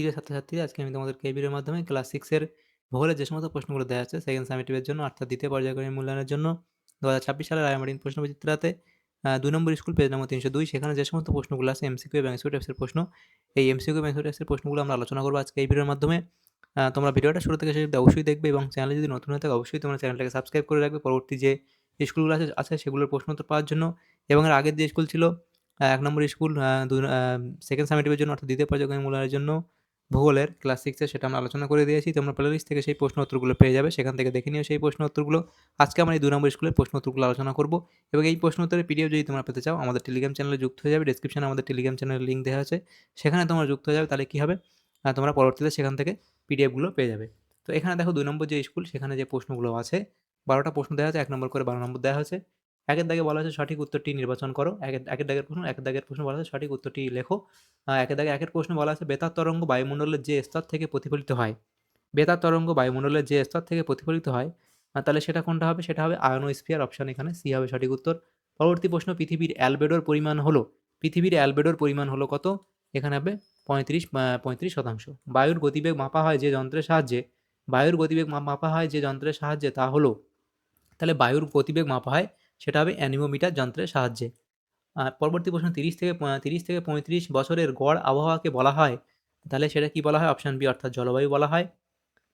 প্রিয় ছাত্রছাত্রীরা, আজকে আমি তোমাদেরকে এই ভিডিওর মাধ্যমে ক্লাস 6 এর ভূগোলের যে সমস্ত প্রশ্নগুলো দেয়া আছে সেকেন্ড সামেটিভের জন্য অর্থাৎ দ্বিতীয় পর্যায়ক্রমিক মূল্যায়নের জন্য 2026 সালের রায়মার্টিন প্রশ্নবিচিত্রাতে ২ নম্বর স্কুল পেজ নম্বর 302 সেখানে যে সমস্ত প্রশ্নগুলো আছে এমসিকিউ এবং এসকিউ টাইপসের প্রশ্ন, এই এমসিকিউ এবং এসকিউ টাইপসের প্রশ্নগুলো আমরা আলোচনা করব আজকে এই ভিডিওর মাধ্যমে। তোমরা ভিডিওটা শুরু থেকে শেষ অবধি অবশ্যই দেখবে এবং চ্যানেলে যদি নতুন হয়ে থাকে অবশ্যই তোমরা চ্যানেলটাকে সাবস্ক্রাইব করে রাখবে পরবর্তী যে স্কুলগুলো আছে সেগুলোর প্রশ্ন উত্তর পাওয়ার জন্য। এবং এর আগের যে স্কুল ছিল ১ নম্বর স্কুল সেকেন্ড সামেটিভের জন্য অর্থাৎ দ্বিতীয় পর্যায়ক্রমিক মূল্যায়নের জন্য ভূগোলের ক্লাস 6 এর সেটা আমরা আলোচনা করে দিয়েছি। তোমরা প্লেলিস্ট থেকে সেই প্রশ্ন উত্তরগুলো পেয়ে যাবে। সেখান থেকে দেখে নিও সেই প্রশ্ন উত্তরগুলো। আজকে আমরা এই ২ নম্বর স্কুলের প্রশ্ন উত্তরগুলো আলোচনা করব এবং এই প্রশ্ন উত্তরের পিডিএফ যদি তোমরা পেতে চাও আমাদের টেলিগ্রাম চ্যানেলে যুক্ত হয়ে যাবে। ডেসক্রিপশনে আমাদের টেলিগ্রাম চ্যানেলের লিঙ্ক দেওয়া আছে। সেখানে তোমরা যুক্ত হয়ে যাবে। তাহলে কি হবে? তোমরা পরবর্তীতে সেখান থেকে পিডিএফগুলো পেয়ে যাবে। তো এখানে দেখো ২ নম্বর যে স্কুল সেখানে যে প্রশ্নগুলো আছে ১২ টা প্রশ্ন দেওয়া আছে। ১ নম্বর করে ১২ নম্বর দেওয়া হয়েছে। একের দাগে বলা হয়েছে সঠিক উত্তরটি নির্বাচন করো। একের দাগের প্রশ্ন বলা হয়েছে সঠিক উত্তরটি লেখো। একের দাগে একের প্রশ্নে বলা আছে বেতার তরঙ্গ বায়ুমণ্ডলের যে স্তর থেকে প্রতিফলিত হয়, বেতার তরঙ্গ বায়ুমণ্ডলের যে স্তর থেকে প্রতিফলিত হয়, তাহলে সেটা কোনটা হবে? সেটা হবে আয়নোস্ফিয়ার, অপশন এখানে সি হবে সঠিক উত্তর। পরবর্তী প্রশ্ন পৃথিবীর অ্যালবেডোর পরিমাণ হলো, পৃথিবীর অ্যালবেডোর পরিমাণ হলো কত? এখানে হবে 35%। বায়ুর গতিবেগ মাপা হয় যে যন্ত্রের সাহায্যে, বায়ুর গতিবেগ মাপা হয় যে যন্ত্রের সাহায্যে তা হলো, তাহলে বায়ুর গতিবেগ মাপা হয় সেটা হবে অ্যানিমোমিটার যন্ত্রের সাহায্যে। পরবর্তী প্রশ্ন 30 থেকে 35 বছরের গড় আবহাওয়াকে বলা হয়, তাহলে সেটা কি বলা হয়? অপশন বি অর্থাৎ জলবায়ু বলা হয়।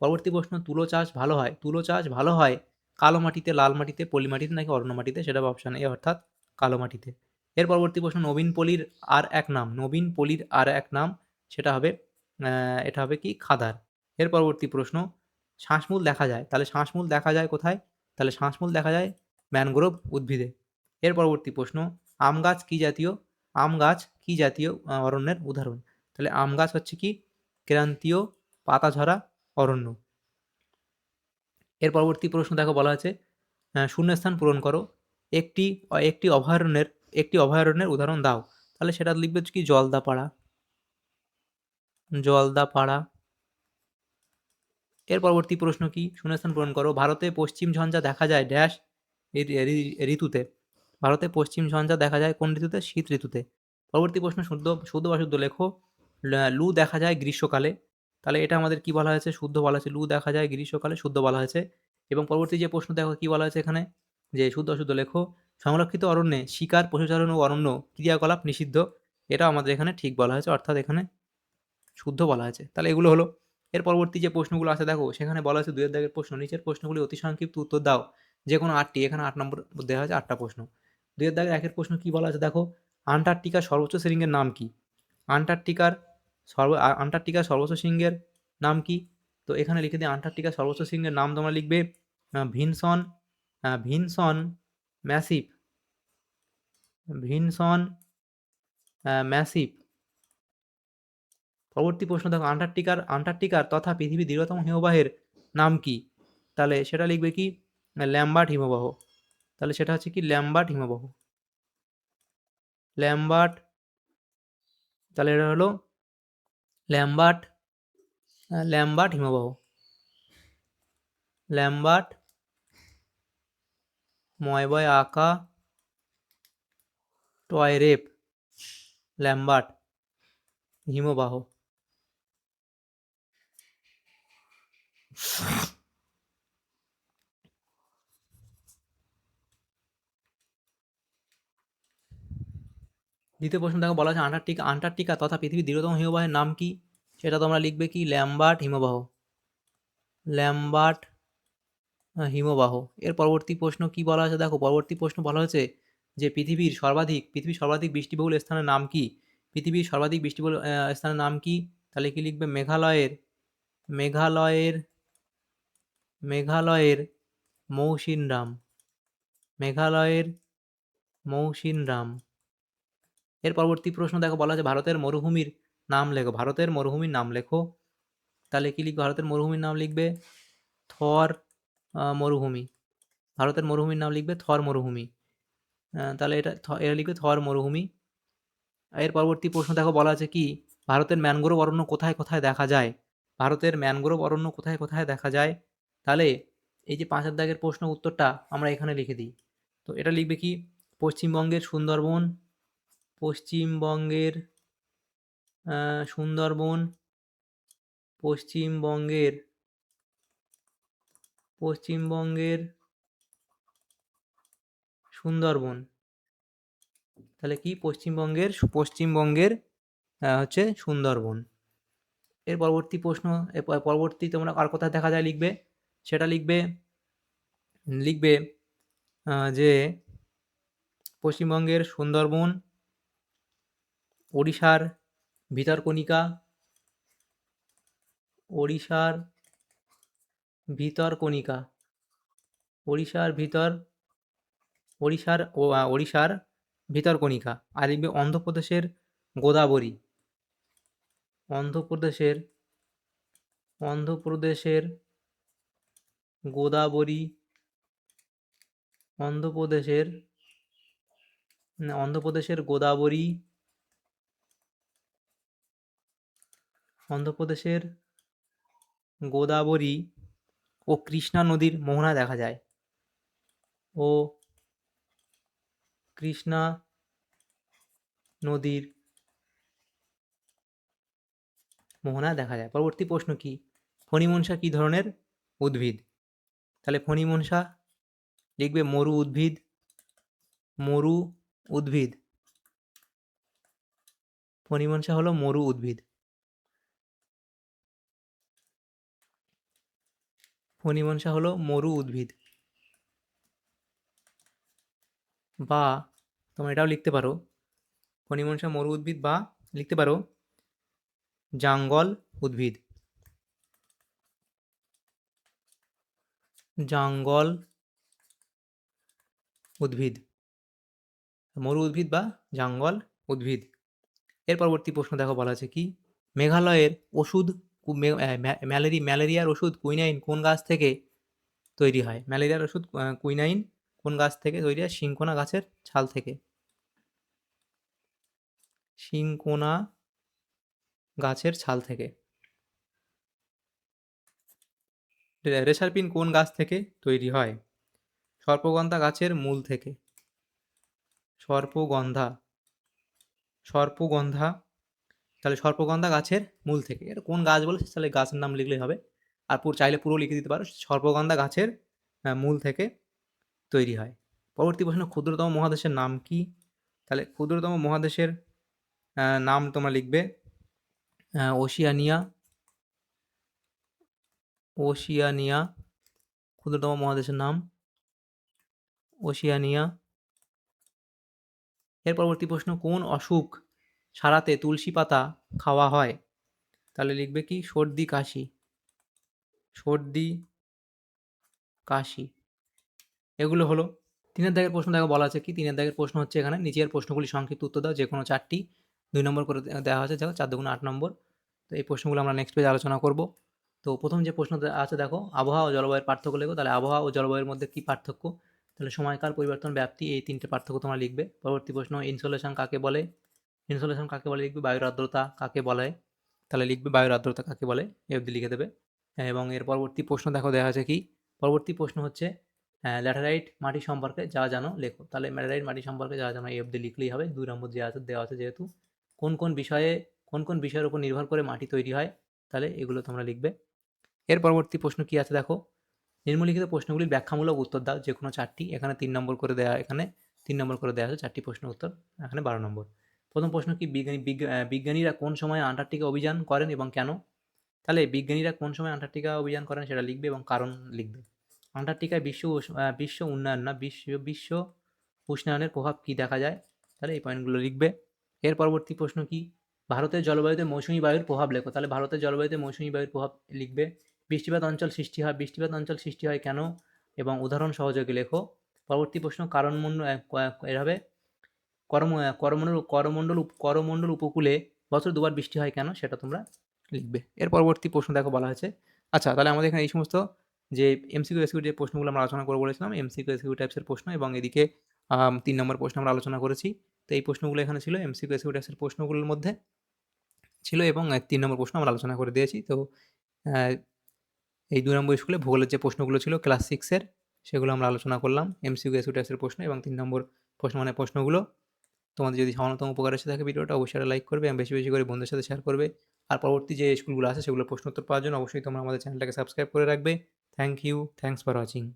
পরবর্তী প্রশ্ন তুলো চাষ ভালো হয়, তুলো চাষ ভালো হয় কালো মাটিতে, লাল মাটিতে, পলি মাটিতে নাকি অরণ্য মাটিতে? সেটা হবে অপশন এ অর্থাৎ কালো মাটিতে। এর পরবর্তী প্রশ্ন নবীন পলির আর এক নাম, নবীন পলির আর এক নাম সেটা হবে এটা হবে কি? খাদার। এর পরবর্তী প্রশ্ন শ্বাসমূল দেখা যায়, তাহলে শ্বাসমূল দেখা যায় কোথায়? তাহলে শ্বাসমূল দেখা যায় ম্যানগ্রোভ উদ্ভিদে। এর পরবর্তী প্রশ্ন আম গাছ কি জাতীয়, আম গাছ কি জাতীয় অরণ্যের উদাহরণ? তাহলে আম গাছ হচ্ছে কি? ক্রান্তীয় পাতাঝরা অরণ্য। এর পরবর্তী প্রশ্ন দেখো বলা আছে শূন্যস্থান পূরণ করো, একটি একটি অভয়ারণ্যের একটি অভয়ারণ্যের উদাহরণ দাও। তাহলে সেটা লিখবে হচ্ছে কি? জলদাপাড়া, জলদাপাড়া। এর পরবর্তী প্রশ্ন কি? শূন্যস্থান পূরণ করো। ভারতে পশ্চিম ঝঞ্ঝা দেখা যায় ড্যাশ ঋতুতে, ভারতে পশ্চিম ঝঞ্ঝা দেখা যায় কোন ঋতুতে? শীত ঋতুতে। পরবর্তী প্রশ্ন শুদ্ধ শুদ্ধ বা শুদ্ধ লেখো। লু দেখা যায় গ্রীষ্মকালে, তাহলে এটা আমাদের কি বলা হয়েছে? শুদ্ধ বলা হয়েছে। লু দেখা যায় গ্রীষ্মকালে, শুদ্ধ বলা হয়েছে। এবং পরবর্তী যে প্রশ্ন দেখো কি বলা হয়েছে এখানে, যে শুদ্ধ অশুদ্ধ লেখো। সংরক্ষিত অরণ্যে শিকার, পশুচারণ ও অরণ্য ক্রিয়াকলাপ নিষিদ্ধ, এটাও আমাদের এখানে ঠিক বলা হয়েছে, অর্থাৎ এখানে শুদ্ধ বলা হয়েছে। তাহলে এগুলো হলো। এর পরবর্তী যে প্রশ্নগুলো আছে দেখো সেখানে বলা হয়েছে ২ এর দাগের প্রশ্ন, নিচের প্রশ্নগুলি অতি সংক্ষিপ্ত উত্তর দাও। যে কোনো ৮টি, এখানে ৮ নম্বর দেওয়া হয়েছে ৮টা প্রশ্ন। ২ এর দাগের ১ প্রশ্ন কি বলা আছে দেখো, আন্টার্কটিকার সর্বোচ্চ শৃঙ্গের নাম কি? আন্টার্কটিকার আন্টার্কটিকার সর্বোচ্চ শৃঙ্গের নাম কি? তো এখানে লিখে দিই আন্টার্কটিকার সর্বোচ্চ শৃঙ্গের নাম তোমরা লিখবে Vinson, Vinson Massif, Vinson Massif. পরবর্তী প্রশ্ন দেখো আন্টার্কটিকার তথা পৃথিবীর দীর্ঘতম হিমবাহের নাম কি? তাহলে সেটা লিখবে কি? ল্যাম্বার্ট হিমবাহ। তাহলে সেটা হচ্ছে কি? ল্যাম্বার্ট হিমবাহ, ল্যাম্বার্ট। তাহলে এটা হলো ল্যাম্বার্ট, ল্যাম্বার্ট হিমবাহ, ল্যাম্বার্ট ময়বয় আঁকা টয়রেপ, ল্যাম্বার্ট হিমবাহ। দ্বিতীয় প্রশ্ন দেখো বলা আছে আন্টার্কটিকা তথা পৃথিবীর দীর্ঘতম হিমবাহের নাম কি? সেটা তোমরা লিখবে কি? ল্যাম্বার্ট হিমবাহ, ল্যাম্বার্ট হিমবাহ। এর পরবর্তী প্রশ্ন কি বলা আছে দেখো, পরবর্তী প্রশ্ন বলা হয়েছে যে পৃথিবীর সর্বাধিক বৃষ্টিবহুল স্থানের নাম কি? পৃথিবীর সর্বাধিক বৃষ্টিবহুল স্থানের নাম কি? তাহলে কি লিখবে? মেঘালয়ের মেঘালয়ের মৌসিনরাম, মেঘালয়ের মৌসিনরাম। এর পরবর্তী প্রশ্ন দেখো বলা আছে ভারতের মরুভূমির নাম লেখো, ভারতের মরুভূমির নাম লেখো। তাহলে কি লিখবে? ভারতের মরুভূমির নাম লিখবে থর মরুভূমি, ভারতের মরুভূমির নাম লিখবে থর মরুভূমি। তাহলে এটা লিখবে থর মরুভূমি। এর পরবর্তী প্রশ্ন দেখো বলা আছে কি? ভারতের ম্যানগ্রোভ অরণ্য কোথায় কোথায় দেখা যায়? ভারতের ম্যানগ্রোভ অরণ্য কোথায় কোথায় দেখা যায়? তাহলে এই যে ৫ এর দাগের প্রশ্ন উত্তরটা আমরা এখানে লিখে দিই। তো এটা লিখবে কি? পশ্চিমবঙ্গের সুন্দরবন, পশ্চিমবঙ্গের সুন্দরবন, পশ্চিমবঙ্গের সুন্দরবন। তাহলে কি পশ্চিমবঙ্গের হচ্ছে সুন্দরবন। এর পরবর্তী প্রশ্ন, পরবর্তী তোমরা আর কোথায় দেখা যায় লিখবে, সেটা লিখবে যে পশ্চিমবঙ্গের সুন্দরবন, ওড়িশার ভিতরকণিকা, ওড়িশার ভিতরকণিকা, ওড়িশার ভিতরকণিকা। আর লিখবে অন্ধ্রপ্রদেশের গোদাবরী, অন্ধ্রপ্রদেশের গোদাবরী, অন্ধ্রপ্রদেশের গোদাবরী, অন্ধ্রপ্রদেশের গোদাবরী ও কৃষ্ণা নদীর মোহনা দেখা যায়, ও কৃষ্ণা নদীর মোহনা দেখা যায়। পরবর্তী প্রশ্ন কি, ফণিমনসা কি ধরনের উদ্ভিদ? তাহলে ফণিমনসা লিখবে মরু উদ্ভিদ, মরু উদ্ভিদ। ফণিমনসা হলো মরু উদ্ভিদ। ফণিমনসা হলো মরু উদ্ভিদ। বা তোমরা এটাও লিখতে পারো, ফণিমনসা মরু উদ্ভিদ, বা লিখতে পারো জাঙ্গল উদ্ভিদ, জাঙ্গল উদ্ভিদ, মরু উদ্ভিদ বা জাঙ্গল উদ্ভিদ। এর পরবর্তী প্রশ্ন দেখো, বলা আছে কি, মেঘালয়ের ওষুধ ম্যালেরিয়ার ওষুধ কুইনাইন কোন গাছ থেকে তৈরি হয়? ম্যালেরিয়ার ওষুধ কুইনাইন কোন গাছ থেকে তৈরি হয়? সিংকোনা গাছের ছাল থেকে, সিংকোনা গাছের ছাল থেকে। রেসারপিন কোন গাছ থেকে তৈরি হয়? সর্পগন্ধা গাছের মূল থেকে, সর্পগন্ধা, তাহলে সর্পগন্ধা গাছের মূল থেকে। এটা কোন গাছ বলে তাহলে গাছের নাম লিখলেই হবে, আর চাইলে পুরো লিখে দিতে পারো, সর্পগন্ধা গাছের মূল থেকে তৈরি হয়। পরবর্তী প্রশ্ন, ক্ষুদ্রতম মহাদেশের নাম কি? তাহলে ক্ষুদ্রতম মহাদেশের নাম তোমরা লিখবে ওশিয়ানিয়া, ওশিয়ানিয়া, ক্ষুদ্রতম মহাদেশের নাম ওশিয়ানিয়া। এর পরবর্তী প্রশ্ন, কোন অসুখ সারাতে তুলসী পাতা খাওয়া হয়? তাহলে লিখবে কি সর্দি কাশি, সর্দি কাশি। এগুলো হলো 3 দাগের প্রশ্ন। দেখো বলা আছে কি, 3 দাগের প্রশ্ন হচ্ছে এখানে নিচের প্রশ্নগুলি সংক্ষিপ্ত উত্তর দাও, যে কোনো 4টি 2 নম্বর করে দেওয়া হয়েছে। দেখো 4 দুগুণে 8 নম্বর। তো এই প্রশ্নগুলো আমরা নেক্সট পেজে আলোচনা করব। তো প্রথম যে প্রশ্ন আছে দেখো, আবহাওয়া ও জলবায়ুর পার্থক্য লেখো। তাহলে আবহাওয়া ও জলবায়ুর মধ্যে কি পার্থক্য? তাহলে সময়কাল, পরিবর্তন, ব্যাপ্তি, এই 3টে পার্থক্য তোমরা লিখবে। পরবর্তী প্রশ্ন, ইনসোলেশন কাকে বলে? ইনসোলেশন কাকে বলে লিখবে। বায়ুর আর্দ্রতা কাকে বলে? তাহলে লিখবে বায়ুর আর্দ্রতা কাকে বলে, এ অবধি লিখে দেবে। এবং এর পরবর্তী প্রশ্ন দেখো দেওয়া আছে কি, পরবর্তী প্রশ্ন হচ্ছে ল্যাটেরাইট মাটি সম্পর্কে যা জানো লেখো। তাহলে ল্যাটেরাইট মাটি সম্পর্কে যা জানো এই অবধি লিখলেই হবে। 2 নম্বর যে আছে দেওয়া আছে, যেহেতু কোন কোন বিষয়ের উপর নির্ভর করে মাটি তৈরি হয়, তাহলে এগুলো তোমরা লিখবে। এর পরবর্তী প্রশ্ন কি আছে দেখো, নিম্নলিখিত প্রশ্নগুলির ব্যাখ্যামূলক উত্তর দাও, যে কোনো 4টি। এখানে 3 নম্বর করে দেওয়া, এখানে 3 নম্বর করে দেওয়া আছে 4টি প্রশ্নের উত্তর, এখানে 12 নম্বর। প্রথম প্রশ্ন কি, বিজ্ঞানীরা কোন সময় আন্টার্কটিকা অভিযান করেন এবং কেন? তাহলে বিজ্ঞানীরা কোন সময় আন্টার্কটিকা অভিযান করেন সেটা লিখবে এবং কারণ লিখবে। আন্টার্কটিকায় বিশ্ব উন্নয়ন না বিশ্ব উষ্ণায়নের প্রভাব কি দেখা যায়? তাহলে এই পয়েন্টগুলো লিখবে। এর পরবর্তী প্রশ্ন কি, ভারতের জলবায়ুতে মৌসুমী বায়ুর প্রভাব লেখো। তাহলে ভারতের জলবায়ুতে মৌসুমী বায়ুর প্রভাব লিখবে। বৃষ্টিপাত অঞ্চল সৃষ্টি হয় কেন এবং উদাহরণ সহযোগে লেখো। পরবর্তী প্রশ্ন, এর হবে করমণ্ডল উপকূলে বছর 2বার বৃষ্টি হয় কেন, সেটা তোমরা লিখবে। এর পরবর্তী প্রশ্ন দেখো বলা হয়েছে, আচ্ছা তাহলে আমাদের এখানে এই সমস্ত যে এমসিকিউ এসকিউ যে প্রশ্নগুলো আমরা আলোচনা করবো বলেছিলাম, এমসিকিউ এসকিউ টাইপসের প্রশ্ন, এবং এদিকে 3 নম্বর প্রশ্ন আমরা আলোচনা করেছি। তো এই প্রশ্নগুলো এখানে ছিল এমসিকিউ এসকিউ টাইপসের প্রশ্নগুলোর মধ্যে ছিল, এবং 3 নম্বর প্রশ্ন আমরা আলোচনা করে দিয়েছি। তো এই 2 নম্বর স্কুলে ভূগোলের যে প্রশ্নগুলো ছিল ক্লাস 6-এর, সেগুলো আমরা আলোচনা করলাম, এমসিকিউ এসকিউ টাইপসের প্রশ্ন এবং 3 নম্বর প্রশ্নগুলো। তোমাদের যদি সামান্যতম উপকার এসে থাকে ভিডিওটা, অবশ্যই লাইক করবে এবং বেশি বেশি করে বন্ধুদের সাথে শেয়ার করবে। আর পরবর্তী যে স্কুলগুলো আছে সেগুলোর প্রশ্ন উত্তর পাওয়ার জন্য অবশ্যই তোমরা আমাদের চ্যানেলটাকে সাবস্ক্রাইব করে রাখবে। Thank you. Thanks for watching.